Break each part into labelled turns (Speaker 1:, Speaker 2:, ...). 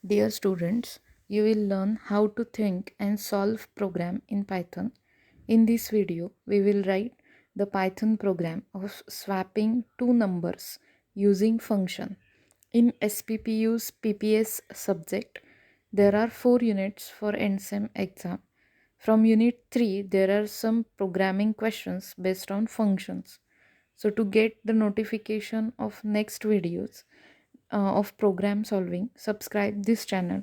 Speaker 1: Dear students, you will learn how to think and solve program in Python. In this video, we will write the Python program of swapping two numbers using function. In SPPU's PPS subject, there are 4 units for NSEM exam. From unit 3, there are some programming questions based on functions. So to get the notification of next videos of program solving, subscribe this channel.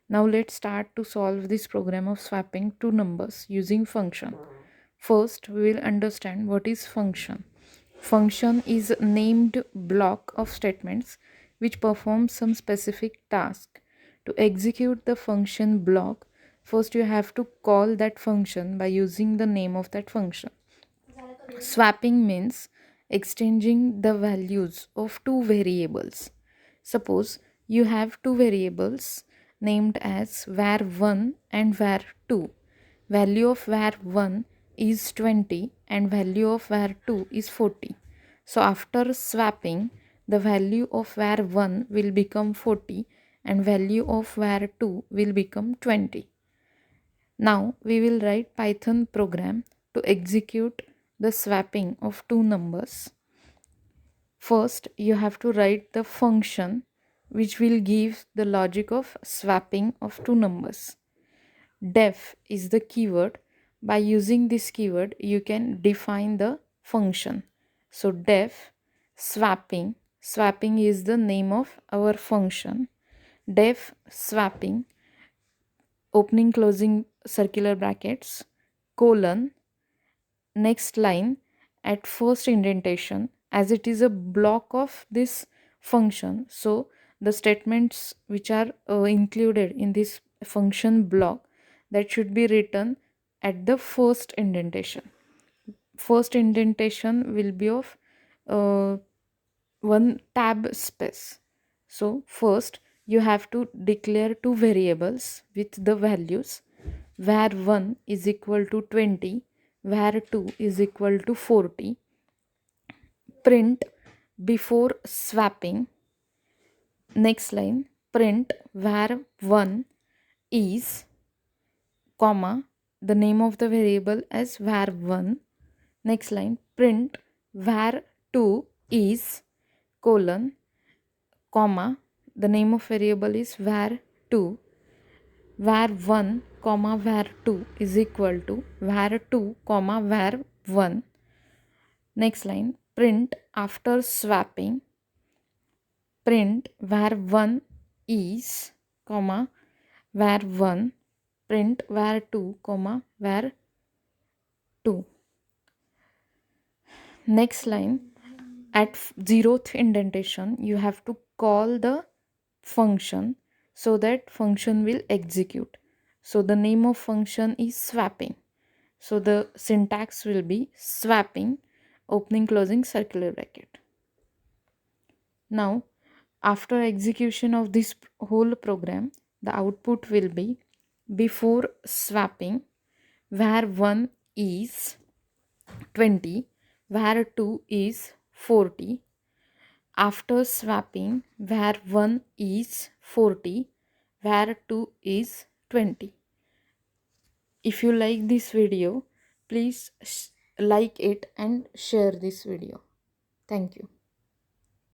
Speaker 1: Now let's start to solve this program of swapping two numbers using function. First, we will understand what is function. Function is a named block of statements which perform some specific task. To execute the function block, first you have to call that function by using the name of that function. Swapping means exchanging the values of two variables. Suppose you have two variables named as var1 and var2. Value of var1 is 20 and value of var2 is 40. So after swapping, the value of var1 will become 40 and value of var2 will become 20. Now we will write Python program to execute the swapping of two numbers. First, you have to write the function which will give the logic of swapping of two numbers. Def is the keyword. By using this keyword, you can define the function. So def swapping, swapping is the name of our function. Def swapping, opening closing circular brackets, colon, next line at first indentation, as it is a block of this function. So the statements which are included in this function block, that should be written at the first indentation. First indentation will be of uh, one tab space. So first you have to declare two variables with the values. var1 is equal to 20, var2 is equal to 40. Print before swapping. Next line, print var1 is, comma, the name of the variable as var1. Next line, print var2 is, colon, comma, the name of variable is var2. var1 comma var2 is equal to var2 comma var1. Next line, print after swapping, print var1 is, comma, var1, print var2 comma var2. Next line, at 0th indentation, you have to call the function so that function will execute. So the name of function is swapping. So the syntax will be swapping, opening closing circular bracket. Now after execution of this whole program, the output will be, before swapping, var1 is 20, var2 is 40. After swapping, var1 is 40, var2 is 20. If you like this video, please like it and share this video. Thank you.